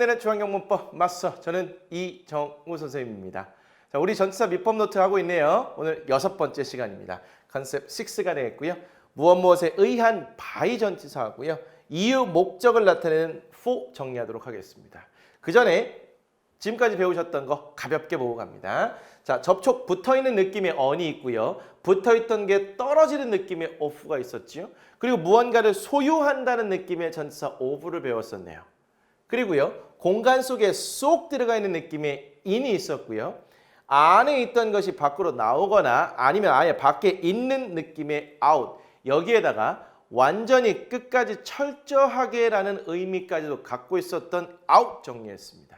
끝내는 중앙영문법 마스터, 저는 이정우 선생님입니다. 자, 우리 전치사 밑법 노트 하고 있네요. 오늘 6번째 시간입니다. 컨셉 6가 되겠고요. 무엇에 의한 by 전치사 하고요. 이유, 목적을 나타내는 for 정리하도록 하겠습니다. 그 전에 지금까지 배우셨던 거 가볍게 보고 갑니다. 자, 접촉 붙어있는 느낌의 on이 있고요. 붙어있던 게 떨어지는 느낌의 off가 있었죠. 그리고 무언가를 소유한다는 느낌의 전치사 of를 배웠었네요. 그리고요, 공간 속에 쏙 들어가 있는 느낌의 in이 있었고요. 안에 있던 것이 밖으로 나오거나 아니면 아예 밖에 있는 느낌의 out. 여기에다가 완전히 끝까지 철저하게라는 의미까지도 갖고 있었던 out 정리했습니다.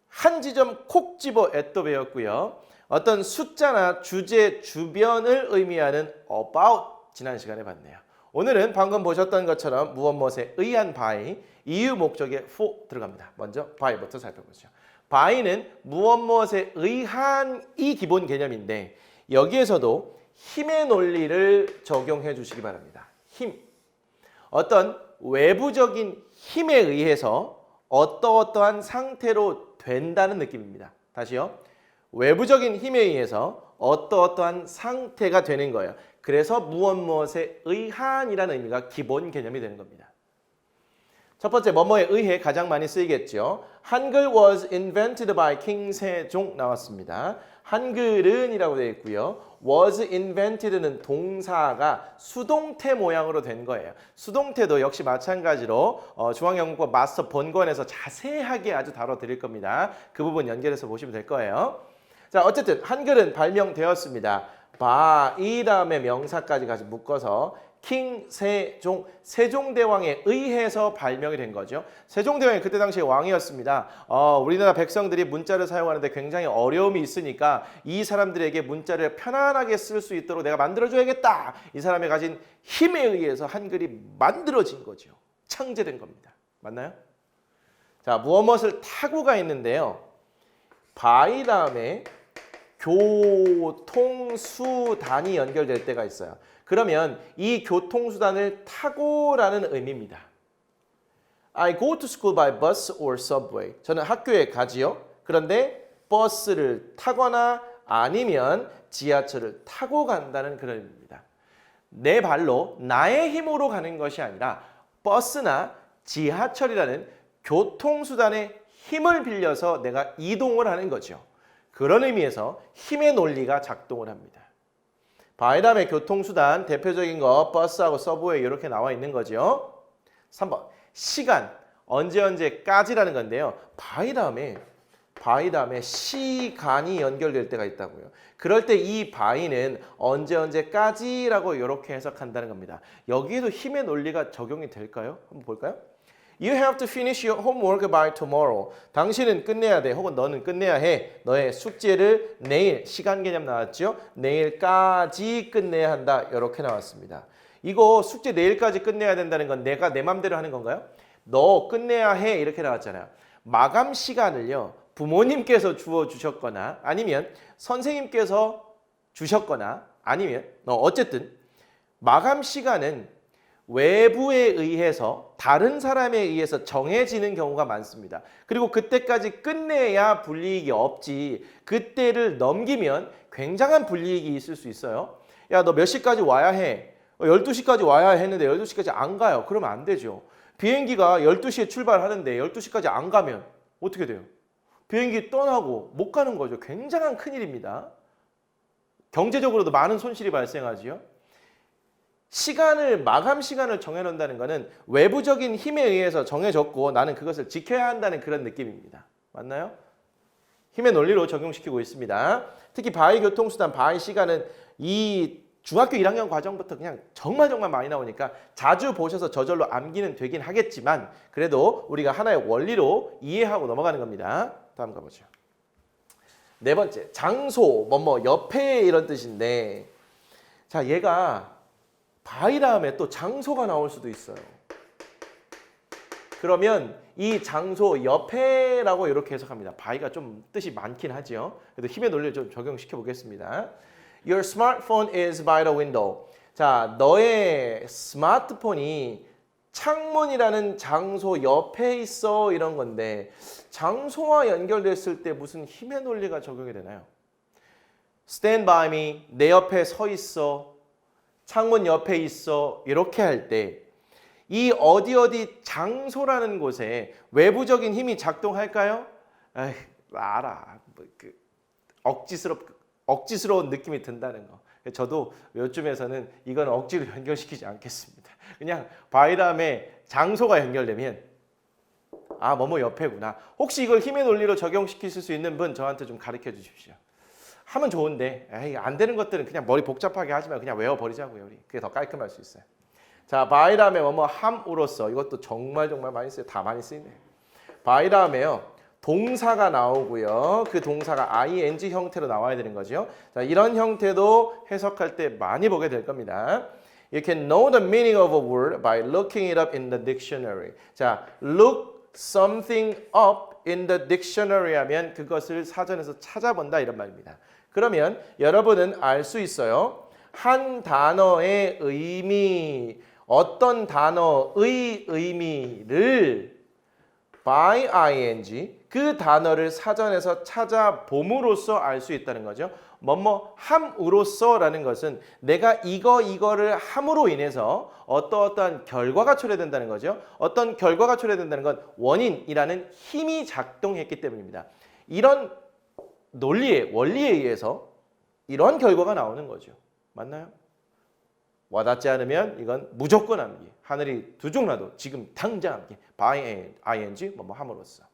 한 지점 콕 집어 또 배웠고요. 어떤 숫자나 주제, 주변을 의미하는 about 지난 시간에 봤네요. 오늘은 방금 보셨던 것처럼 무엇에 의한 by, 이유, 목적에 for 들어갑니다. 먼저 by부터 살펴보죠. by는 무엇에 의한이 기본 개념인데 여기에서도 힘의 논리를 적용해 주시기 바랍니다. 힘. 어떤 외부적인 힘에 의해서 어떠한 상태로 된다는 느낌입니다. 다시요. 외부적인 힘에 의해서 어떠한 상태가 되는 거예요. 그래서 무엇에 의한이라는 의미가 기본 개념이 되는 겁니다. 첫 번째, 뭐뭐에 의해 가장 많이 쓰이겠죠. 한글 was invented by king 세종 나왔습니다. 한글은 이라고 되어 있고요. was invented는 동사가 수동태 모양으로 된 거예요. 수동태도 역시 마찬가지로 중앙영문법 마스터 본권에서 자세하게 아주 다뤄드릴 겁니다. 그 부분 연결해서 보시면 될 거예요. 자, 어쨌든 한글은 발명되었습니다. 이 다음에 명사까지 같이 묶어서 킹 세종, 세종대왕에 의해서 발명이 된 거죠. 세종대왕이 그때 당시에 왕이었습니다. 우리나라 백성들이 문자를 사용하는데 굉장히 어려움이 있으니까 이 사람들에게 문자를 편안하게 쓸 수 있도록 내가 만들어줘야겠다. 이 사람이 가진 힘에 의해서 한글이 만들어진 거죠. 창제된 겁니다. 맞나요? 자, 무엇을 타고가 있는데요. by 다음에 교통수단이 연결될 때가 있어요. 그러면 이 교통수단을 타고라는 의미입니다. I go to school by bus or subway. 저는 학교에 가지요. 그런데 버스를 타거나 아니면 지하철을 타고 간다는 그런 의미입니다. 내 발로 나의 힘으로 가는 것이 아니라 버스나 지하철이라는 교통수단의 힘을 빌려서 내가 이동을 하는 거죠. 그런 의미에서 힘의 논리가 작동을 합니다. by 다음에 교통수단, 대표적인 거 버스하고 서브웨이 이렇게 나와 있는 거죠. 3번, 시간, 언제까지라는 건데요. by 다음에 시간이 연결될 때가 있다고요. 그럴 때 이 by는 언제까지라고 이렇게 해석한다는 겁니다. 여기에도 힘의 논리가 적용이 될까요? 한번 볼까요? You have to finish your homework by tomorrow. 당신은 끝내야 돼. 혹은 너는 끝내야 해. 너의 숙제를 내일, 시간 개념 나왔죠? 내일까지 끝내야 한다. 이렇게 나왔습니다. 이거 숙제 내일까지 끝내야 된다는 건 내가 내 맘대로 하는 건가요? 너 끝내야 해. 이렇게 나왔잖아요. 마감 시간을요. 부모님께서 주어주셨거나 아니면 선생님께서 주셨거나 아니면 어쨌든 마감 시간은 외부에 의해서 다른 사람에 의해서 정해지는 경우가 많습니다. 그리고 그때까지 끝내야 불이익이 없지 그때를 넘기면 굉장한 불이익이 있을 수 있어요. 야, 너 몇 시까지 와야 해. 12시까지 와야 했는데 12시까지 안 가요. 그러면 안 되죠. 비행기가 12시에 출발하는데 12시까지 안 가면 어떻게 돼요? 비행기 떠나고 못 가는 거죠. 굉장한 큰일입니다. 경제적으로도 많은 손실이 발생하지요. 마감 시간을 정해놓는다는 것은 외부적인 힘에 의해서 정해졌고 나는 그것을 지켜야 한다는 그런 느낌입니다. 맞나요? 힘의 논리로 적용시키고 있습니다. 특히 by 교통수단, by 시간은 이 중학교 1학년 과정부터 그냥 정말 많이 나오니까 자주 보셔서 저절로 암기는 되긴 하겠지만 그래도 우리가 하나의 원리로 이해하고 넘어가는 겁니다. 다음 가보죠. 네 번째, 장소, 옆에 이런 뜻인데 자, 얘가 by 다음에 또 장소가 나올 수도 있어요. 그러면 이 장소 옆에라고 이렇게 해석합니다. by가 좀 뜻이 많긴 하죠. 그래도 힘의 논리를 좀 적용시켜 보겠습니다. Your smartphone is by the window. 자, 너의 스마트폰이 창문이라는 장소 옆에 있어 이런 건데 장소와 연결됐을 때 무슨 힘의 논리가 적용이 되나요? Stand by me, 내 옆에 서 있어, 창문 옆에 있어 이렇게 할 때 이 어디 장소라는 곳에 외부적인 힘이 작동할까요? 에이, 알아. 억지스러운 느낌이 든다는 거. 저도 요즘에서는 이건 억지로 연결시키지 않겠습니다. 그냥 by 다음에 장소가 연결되면 아, 뭐뭐 옆에구나. 혹시 이걸 힘의 논리로 적용시키실 수 있는 분 저한테 좀 가르쳐 주십시오. 하면 좋은데 에이, 안 되는 것들은 그냥 머리 복잡하게 하지 말고 그냥 외워버리자고요. 우리. 그게 더 깔끔할 수 있어요. 자, by 다음에 뭐뭐 함으로써 이것도 정말 많이 써요. 다 많이 쓰이네요. by 다음에요. 동사가 나오고요. 그 동사가 ing 형태로 나와야 되는 거죠. 자, 이런 형태도 해석할 때 많이 보게 될 겁니다. You can know the meaning of a word by looking it up in the dictionary. 자, look something up in the dictionary 하면 그것을 사전에서 찾아본다 이런 말입니다. 그러면 여러분은 알 수 있어요. 한 단어의 의미, 어떤 단어의 의미를 by ing 그 단어를 사전에서 찾아봄으로써 알 수 있다는 거죠. 뭐뭐 함으로써라는 것은 내가 이거를 함으로 인해서 어떠한 결과가 초래된다는 거죠. 어떤 결과가 초래된다는 건 원인이라는 힘이 작동했기 때문입니다. 이런 원리에 의해서 이런 결과가 나오는 거죠. 맞나요? 와닿지 않으면 이건 무조건 암기. 하늘이 두 쪽 나도 지금 당장 암기. by ing 뭐뭐 함으로써.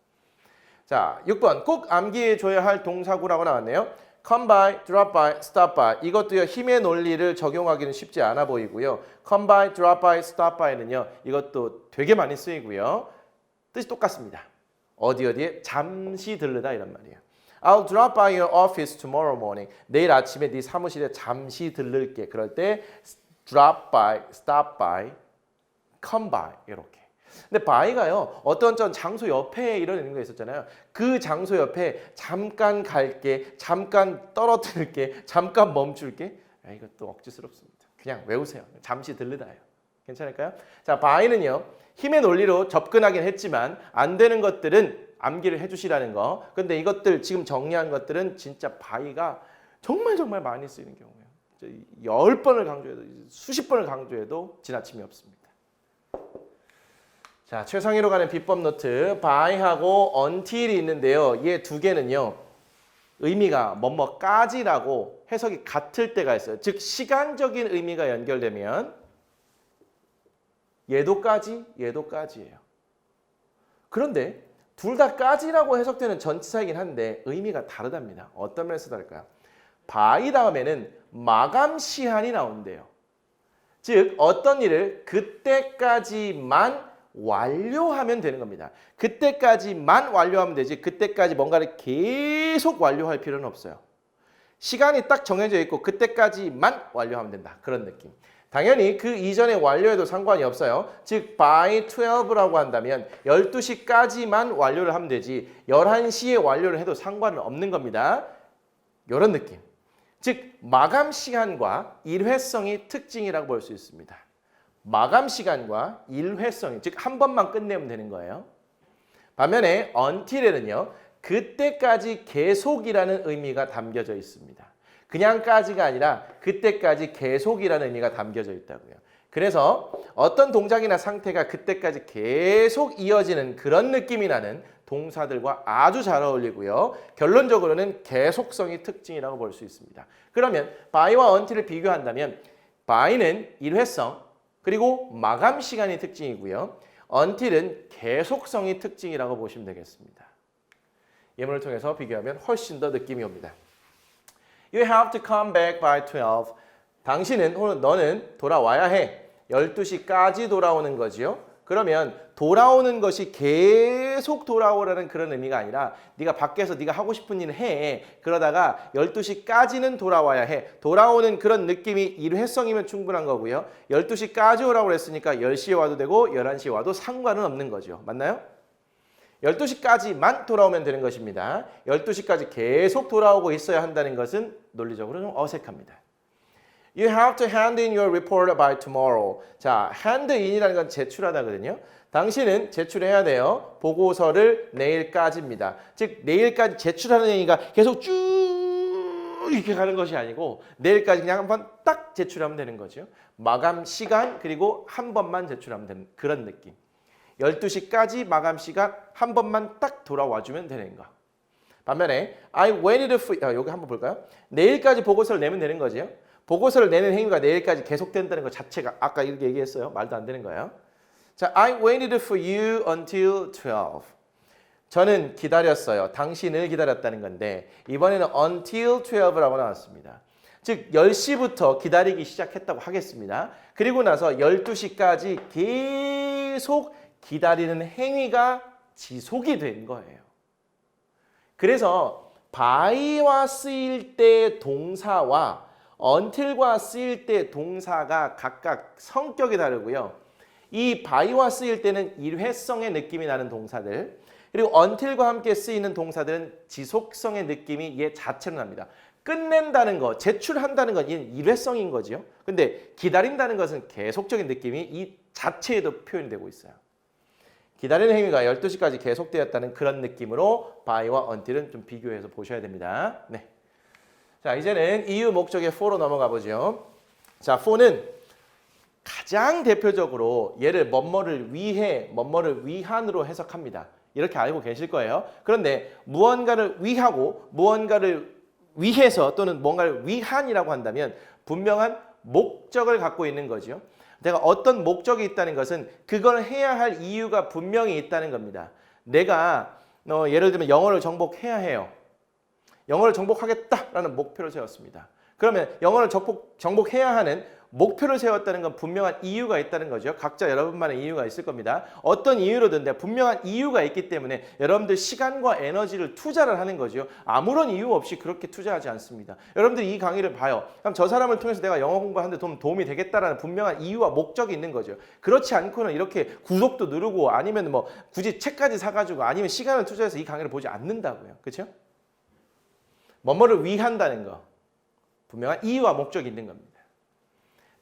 자, 6번 꼭 암기해 줘야 할 동사구라고 나왔네요. come by, drop by, stop by. 이것도요. 힘의 논리를 적용하기는 쉽지 않아 보이고요. come by, drop by, stop by는요. 이것도 되게 많이 쓰이고요. 뜻이 똑같습니다. 어디에 잠시 들르다 이런 말이에요. I'll drop by your office tomorrow morning. 내일 아침에 네 사무실에 잠시 들를게. 그럴 때 drop by, stop by, come by 이렇게. 근데 by가요. 어떤 장소 옆에 이런 의미가 있었잖아요. 그 장소 옆에 잠깐 갈게, 잠깐 떨어뜨릴게, 잠깐 멈출게. 이것도 억지스럽습니다. 그냥 외우세요. 잠시 들르다예요. 괜찮을까요? 자, by는요. 힘의 논리로 접근하긴 했지만 안 되는 것들은 암기를 해주시라는 거. 근데 이것들 지금 정리한 것들은 진짜 by가 정말 많이 쓰이는 경우예요. 10번을 강조해도 수십 번을 강조해도 지나침이 없습니다. 자, 최상위로 가는 비법 노트 by하고 until이 있는데요. 얘 두 개는요. 의미가 뭐뭐까지라고 해석이 같을 때가 있어요. 즉 시간적인 의미가 연결되면 얘도까지예요. 그런데 둘 다 까지라고 해석되는 전치사이긴 한데 의미가 다르답니다. 어떤 면에서 다를까요? by 다음에는 마감 시한이 나온대요. 즉 어떤 일을 그때까지만 완료하면 되는 겁니다. 그때까지만 완료하면 되지 그때까지 뭔가를 계속 완료할 필요는 없어요. 시간이 딱 정해져 있고 그때까지만 완료하면 된다. 그런 느낌. 당연히 그 이전에 완료해도 상관이 없어요. 즉 by 12라고 한다면 12시까지만 완료를 하면 되지 11시에 완료를 해도 상관은 없는 겁니다. 이런 느낌. 즉 마감 시간과 일회성이 특징이라고 볼 수 있습니다. 마감 시간과 일회성이 즉 한 번만 끝내면 되는 거예요. 반면에 until에는요. 그때까지 계속이라는 의미가 담겨져 있습니다. 그냥까지가 아니라 그때까지 계속이라는 의미가 담겨져 있다고요. 그래서 어떤 동작이나 상태가 그때까지 계속 이어지는 그런 느낌이 나는 동사들과 아주 잘 어울리고요. 결론적으로는 계속성이 특징이라고 볼 수 있습니다. 그러면 by와 until을 비교한다면 by는 일회성 그리고 마감 시간이 특징이고요. until은 계속성이 특징이라고 보시면 되겠습니다. 예문을 통해서 비교하면 훨씬 더 느낌이 옵니다. You have to come back by 12. 당신은 혹은 너는 돌아와야 해. 12시까지 돌아오는 거지요. 그러면 돌아오는 것이 계속 돌아오라는 그런 의미가 아니라 네가 밖에서 네가 하고 싶은 일을 해. 그러다가 12시까지는 돌아와야 해. 돌아오는 그런 느낌이 일회성이면 충분한 거고요. 12시까지 오라고 했으니까 10시에 와도 되고 11시에 와도 상관은 없는 거죠. 맞나요? 12시까지만 돌아오면 되는 것입니다. 12시까지 계속 돌아오고 있어야 한다는 것은 논리적으로 좀 어색합니다. You have to hand in your report by tomorrow. 자, hand in이라는 건 제출하다거든요. 당신은 제출해야 돼요. 보고서를 내일까지입니다. 즉 내일까지 제출하는 행위가 계속 쭉 이렇게 가는 것이 아니고 내일까지 그냥 한번 딱 제출하면 되는 거죠. 마감 시간 그리고 한 번만 제출하면 되는 그런 느낌. 12시까지 마감 시간 한 번만 딱 돌아와주면 되는 거. 반면에 I waited for 여기 한번 볼까요? 내일까지 보고서를 내면 되는 거죠. 보고서를 내는 행위가 내일까지 계속된다는 것 자체가 아까 이렇게 얘기했어요. 말도 안 되는 거예요. 자, I waited for you until 12. 저는 기다렸어요. 당신을 기다렸다는 건데 이번에는 until 12라고 나왔습니다. 즉 10시부터 기다리기 시작했다고 하겠습니다. 그리고 나서 12시까지 계속 기다리는 행위가 지속이 된 거예요. 그래서 by와 쓰일 때 동사와 until과 쓰일 때 동사가 각각 성격이 다르고요. 이 by와 쓰일 때는 일회성의 느낌이 나는 동사들, 그리고 until과 함께 쓰이는 동사들은 지속성의 느낌이 얘 자체로 납니다. 끝낸다는 거, 제출한다는 건 얘는 일회성인 거죠. 근데 기다린다는 것은 계속적인 느낌이 이 자체에도 표현이 되고 있어요. 기다리는 행위가 12시까지 계속되었다는 그런 느낌으로 by와 until은 좀 비교해서 보셔야 됩니다. 네. 자, 이제는 이유 목적의 for로 넘어가 보죠. 자, for는 가장 대표적으로 얘를 뭐뭐를 위해, 뭐뭐를 위한으로 해석합니다. 이렇게 알고 계실 거예요. 그런데 무언가를 위하고 무언가를 위해서 또는 뭔가를 위한이라고 한다면 분명한 목적을 갖고 있는 거죠. 내가 어떤 목적이 있다는 것은 그걸 해야 할 이유가 분명히 있다는 겁니다. 내가 예를 들면 영어를 정복해야 해요. 영어를 정복하겠다라는 목표를 세웠습니다. 그러면 영어를 정복해야 하는 목표를 세웠다는 건 분명한 이유가 있다는 거죠. 각자 여러분만의 이유가 있을 겁니다. 어떤 이유로든 분명한 이유가 있기 때문에 여러분들 시간과 에너지를 투자를 하는 거죠. 아무런 이유 없이 그렇게 투자하지 않습니다. 여러분들이 이 강의를 봐요. 그럼 저 사람을 통해서 내가 영어 공부하는데 도움이 되겠다라는 분명한 이유와 목적이 있는 거죠. 그렇지 않고는 이렇게 구독도 누르고 아니면 뭐 굳이 책까지 사가지고 아니면 시간을 투자해서 이 강의를 보지 않는다고요. 그렇죠? 뭐뭐를 위한다는 거. 분명한 이유와 목적이 있는 겁니다.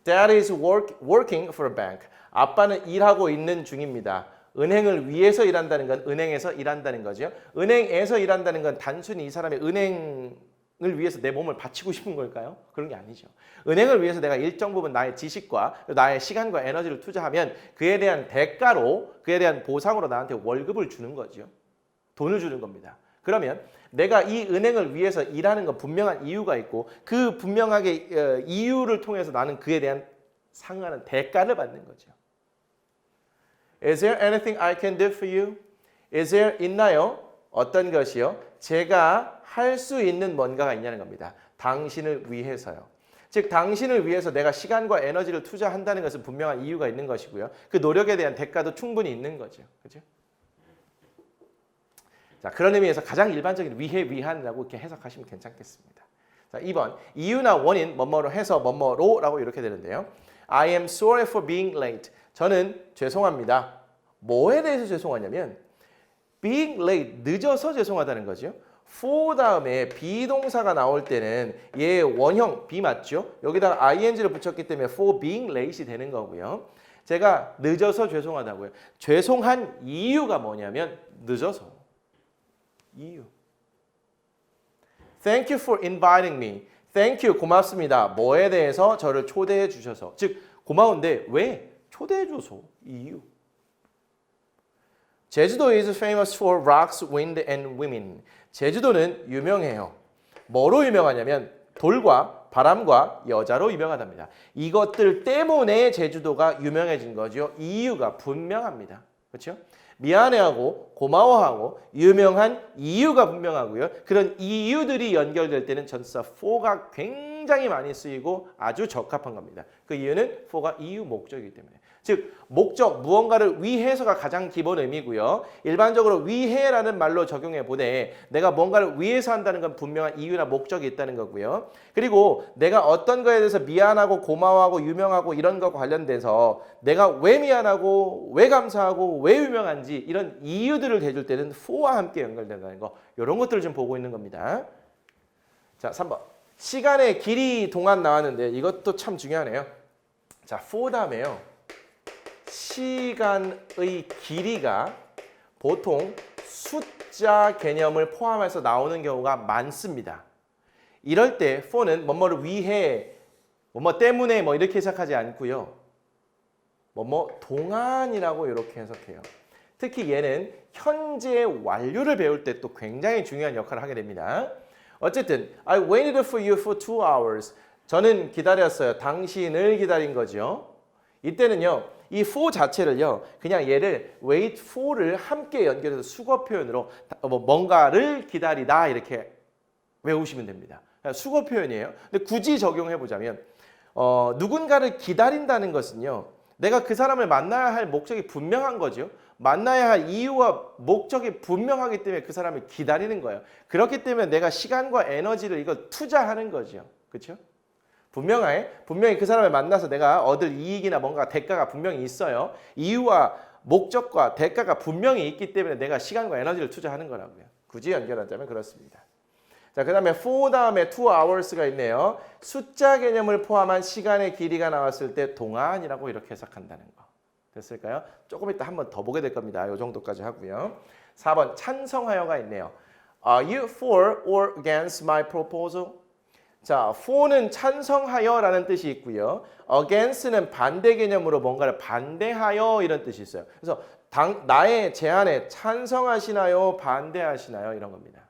Dad is working for a bank. 아빠는 일하고 있는 중입니다. 은행을 위해서 일한다는 건 은행에서 일한다는 거죠. 은행에서 일한다는 건 단순히 이 사람의 은행을 위해서 내 몸을 바치고 싶은 걸까요? 그런 게 아니죠. 은행을 위해서 내가 일정 부분 나의 지식과 나의 시간과 에너지를 투자하면 그에 대한 대가로, 그에 대한 보상으로 나한테 월급을 주는 거죠. 돈을 주는 겁니다. 그러면 내가 이 은행을 위해서 일하는 건 분명한 이유가 있고 그 분명하게 이유를 통해서 나는 그에 대한 상응하는 대가를 받는 거죠. Is there anything I can do for you? Is there 있나요? 어떤 것이요? 제가 할 수 있는 뭔가가 있냐는 겁니다. 당신을 위해서요. 즉 당신을 위해서 내가 시간과 에너지를 투자한다는 것은 분명한 이유가 있는 것이고요. 그 노력에 대한 대가도 충분히 있는 거죠. 그렇죠? 자, 그런 의미에서 가장 일반적인 위해, 위한이라고 이렇게 해석하시면 괜찮겠습니다. 자, 2번. 이유나 원인, 뭐뭐로 해서 뭐뭐로라고 이렇게 되는데요. I am sorry for being late. 저는 죄송합니다. 뭐에 대해서 죄송하냐면 being late, 늦어서 죄송하다는 거죠. for 다음에 비동사가 나올 때는 얘 원형 be 맞죠? 여기다가 ing를 붙였기 때문에 for being late이 되는 거고요. 제가 늦어서 죄송하다고요. 죄송한 이유가 뭐냐면 늦어서. 이유. Thank you for inviting me. Thank you. 고맙습니다. 뭐에 대해서 저를 초대해 주셔서. 즉 고마운데 왜? 초대해 줘서. 이유. 제주도 is famous for rocks, wind and women. 제주도는 유명해요. 뭐로 유명하냐면 돌과 바람과 여자로 유명하답니다. 이것들 때문에 제주도가 유명해진 거죠. 이유가 분명합니다. 그렇죠? 미안해하고 고마워하고 유명한 이유가 분명하고요. 그런 이유들이 연결될 때는 전치사 for가 굉장히 많이 쓰이고 아주 적합한 겁니다. 그 이유는 for가 이유 목적이기 때문에. 즉 목적, 무언가를 위해서가 가장 기본 의미고요. 일반적으로 위해라는 말로 적용해 보되 내가 뭔가를 위해서 한다는 건 분명한 이유나 목적이 있다는 거고요. 그리고 내가 어떤 거에 대해서 미안하고 고마워하고 유명하고 이런 것과 관련돼서 내가 왜 미안하고 왜 감사하고 왜 유명한지 이런 이유들을 대줄 때는 for와 함께 연결된다는 거. 이런 것들을 좀 보고 있는 겁니다. 자, 3번. 시간의 길이 동안 나왔는데 이것도 참 중요하네요. 자, for 다음에요. 시간의 길이가 보통 숫자 개념을 포함해서 나오는 경우가 많습니다. 이럴 때 for는 뭐뭐를 위해, 뭐뭐 때문에 뭐 이렇게 해석하지 않고요. 뭐뭐 동안이라고 이렇게 해석해요. 특히 얘는 현재 완료를 배울 때 또 굉장히 중요한 역할을 하게 됩니다. 어쨌든 I waited for you for 2 hours. 저는 기다렸어요. 당신을 기다린 거죠. 이때는요. 이 for 자체를요. 그냥 얘를 wait for를 함께 연결해서 수거 표현으로 뭔가를 기다리다 이렇게 외우시면 됩니다. 수거 표현이에요. 근데 굳이 적용해 보자면 누군가를 기다린다는 것은요. 내가 그 사람을 만나야 할 목적이 분명한 거죠. 만나야 할 이유와 목적이 분명하기 때문에 그 사람을 기다리는 거예요. 그렇기 때문에 내가 시간과 에너지를 이걸 투자하는 거죠. 그렇죠? 분명히 그 사람을 만나서 내가 얻을 이익이나 뭔가 대가가 분명히 있어요. 이유와 목적과 대가가 분명히 있기 때문에 내가 시간과 에너지를 투자하는 거라고요. 굳이 연결하자면 그렇습니다. 자, 그 다음에 for 다음에 2 hours가 있네요. 숫자 개념을 포함한 시간의 길이가 나왔을 때 동안이라고 이렇게 해석한다는 거. 됐을까요? 조금 이따 한 번 더 보게 될 겁니다. 이 정도까지 하고요. 4번 찬성하여가 있네요. Are you for or against my proposal? 자, for는 찬성하여라는 뜻이 있고요. against는 반대 개념으로 뭔가를 반대하여 이런 뜻이 있어요. 그래서 나의 제안에 찬성하시나요? 반대하시나요? 이런 겁니다.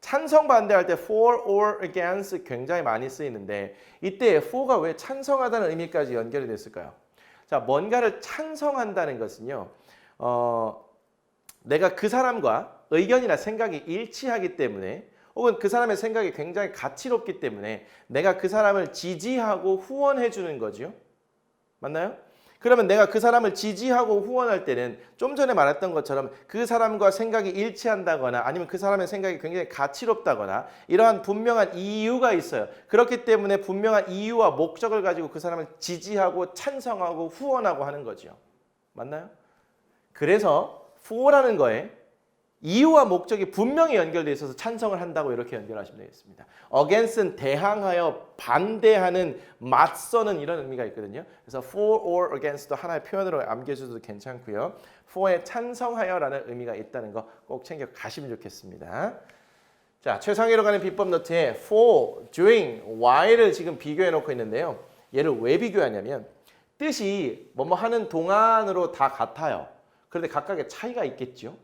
찬성 반대할 때 for or against 굉장히 많이 쓰이는데 이때 for가 왜 찬성하다는 의미까지 연결이 됐을까요? 자, 뭔가를 찬성한다는 것은요. 내가 그 사람과 의견이나 생각이 일치하기 때문에 혹은 그 사람의 생각이 굉장히 가치롭기 때문에 내가 그 사람을 지지하고 후원해 주는 거죠. 맞나요? 그러면 내가 그 사람을 지지하고 후원할 때는 좀 전에 말했던 것처럼 그 사람과 생각이 일치한다거나 아니면 그 사람의 생각이 굉장히 가치롭다거나 이러한 분명한 이유가 있어요. 그렇기 때문에 분명한 이유와 목적을 가지고 그 사람을 지지하고 찬성하고 후원하고 하는 거죠. 맞나요? 그래서 for라는 거에 이유와 목적이 분명히 연결되어 있어서 찬성을 한다고 이렇게 연결하시면 되겠습니다. against는 대항하여 반대하는, 맞서는 이런 의미가 있거든요. 그래서 for or against도 하나의 표현으로 암기해주셔도 괜찮고요. for에 찬성하여라는 의미가 있다는 거 꼭 챙겨 가시면 좋겠습니다. 자, 최상위로 가는 비법 노트에 for, during, while을 지금 비교해 놓고 있는데요. 얘를 왜 비교하냐면 뜻이 뭐뭐 하는 동안으로 다 같아요. 그런데 각각의 차이가 있겠죠.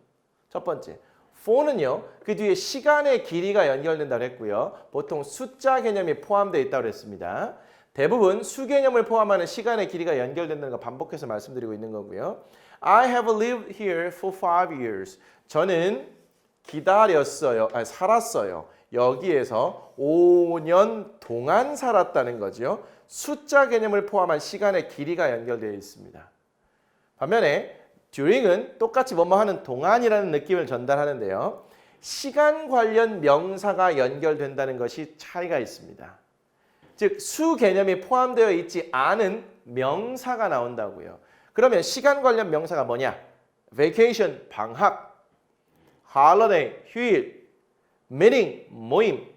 첫 번째, for는요. 그 뒤에 시간의 길이가 연결된다고 했고요. 보통 숫자 개념이 포함되어 있다고 했습니다. 대부분 수 개념을 포함하는 시간의 길이가 연결된다는 거 반복해서 말씀드리고 있는 거고요. I have lived here for 5 years. 저는 살았어요. 여기에서 5년 동안 살았다는 거죠. 숫자 개념을 포함한 시간의 길이가 연결되어 있습니다. 반면에 during은 똑같이 뭐뭐 하는 동안이라는 느낌을 전달하는데요. 시간 관련 명사가 연결된다는 것이 차이가 있습니다. 즉, 수 개념이 포함되어 있지 않은 명사가 나온다고요. 그러면 시간 관련 명사가 뭐냐? vacation, 방학, holiday, 휴일, meeting, 모임,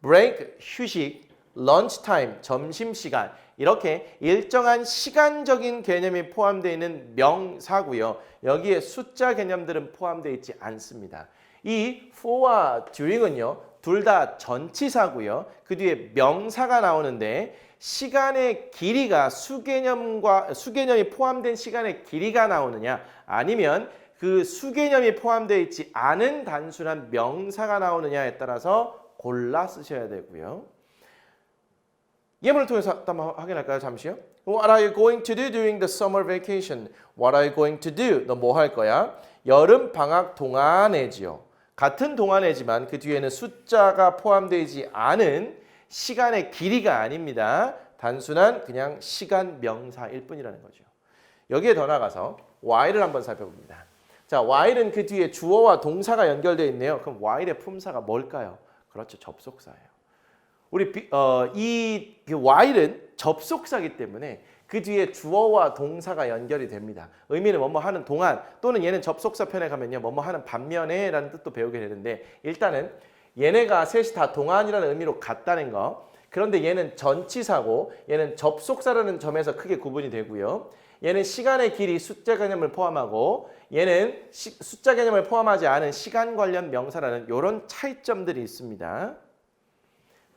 break, 휴식, lunchtime, 점심시간 이렇게 일정한 시간적인 개념이 포함되어 있는 명사고요. 여기에 숫자 개념들은 포함되어 있지 않습니다. 이 for와 during은요. 둘 다 전치사고요. 그 뒤에 명사가 나오는데 시간의 길이가 수개념이 포함된 시간의 길이가 나오느냐 아니면 그 수개념이 포함되어 있지 않은 단순한 명사가 나오느냐에 따라서 골라 쓰셔야 되고요. 예문을 통해서 한번 확인할까요? 잠시요. What are you going to do during the summer vacation? What are you going to do? 너 뭐 할 거야? 여름 방학 동안에지요. 같은 동안에지만 그 뒤에는 숫자가 포함되지 않은 시간의 길이가 아닙니다. 단순한 그냥 시간 명사일 뿐이라는 거죠. 여기에 더 나가서 while을 한번 살펴봅니다. 자, while은 그 뒤에 주어와 동사가 연결되어 있네요. 그럼 while의 품사가 뭘까요? 그렇죠. 접속사예요. 이 while은 접속사이기 때문에 그 뒤에 주어와 동사가 연결이 됩니다. 의미는 뭐뭐 하는 동안 또는 얘는 접속사 편에 가면요. 뭐뭐 하는 반면에 라는 뜻도 배우게 되는데 일단은 얘네가 셋이 다 동안이라는 의미로 같다는 거. 그런데 얘는 전치사고 얘는 접속사라는 점에서 크게 구분이 되고요. 얘는 시간의 길이 숫자 개념을 포함하고 얘는 숫자 개념을 포함하지 않은 시간 관련 명사라는 이런 차이점들이 있습니다.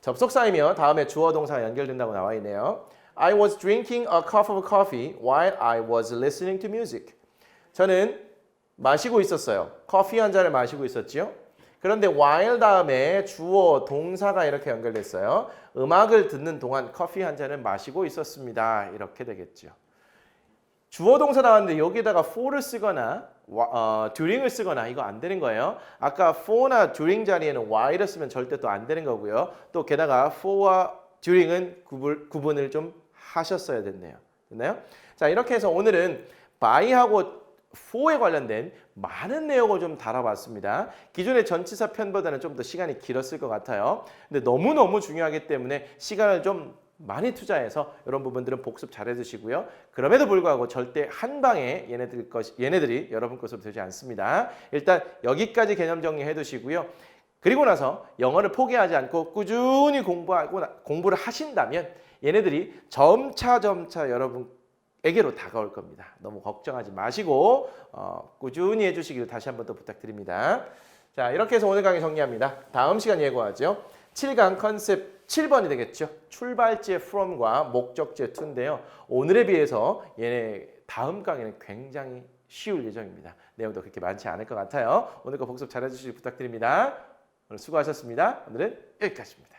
접속사이며 다음에 주어 동사가 연결된다고 나와 있네요. I was drinking a cup of coffee while I was listening to music. 저는 마시고 있었어요. 커피 한 잔을 마시고 있었지요. 그런데 while 다음에 주어 동사가 이렇게 연결됐어요. 음악을 듣는 동안 커피 한 잔을 마시고 있었습니다. 이렇게 되겠죠. 주어 동사 나왔는데 여기에다가 for를 쓰거나 during을 쓰거나 이거 안 되는 거예요. 아까 for나 during 자리에는 while을 쓰면 절대 또 안 되는 거고요. 또 게다가 for와 during은 구분을 좀 하셨어야 됐네요. 됐나요? 자, 이렇게 해서 오늘은 by하고 for에 관련된 많은 내용을 좀 다뤄봤습니다. 기존의 전치사 편보다는 좀 더 시간이 길었을 것 같아요. 근데 너무너무 중요하기 때문에 시간을 좀 많이 투자해서 이런 부분들은 복습 잘 해두시고요. 그럼에도 불구하고 절대 한 방에 얘네들이 여러분 것으로 되지 않습니다. 일단 여기까지 개념 정리해 두시고요. 그리고 나서 영어를 포기하지 않고 꾸준히 공부를 하신다면 얘네들이 점차 여러분에게로 다가올 겁니다. 너무 걱정하지 마시고 꾸준히 해주시기를 다시 한번 더 부탁드립니다. 자, 이렇게 해서 오늘 강의 정리합니다. 다음 시간 예고하죠. 7강 컨셉 7번이 되겠죠. 출발지의 from과 목적지의 to인데요. 오늘에 비해서 얘네 다음 강의는 굉장히 쉬울 예정입니다. 내용도 그렇게 많지 않을 것 같아요. 오늘 거 복습 잘 해주시기 부탁드립니다. 오늘 수고하셨습니다. 오늘은 여기까지입니다.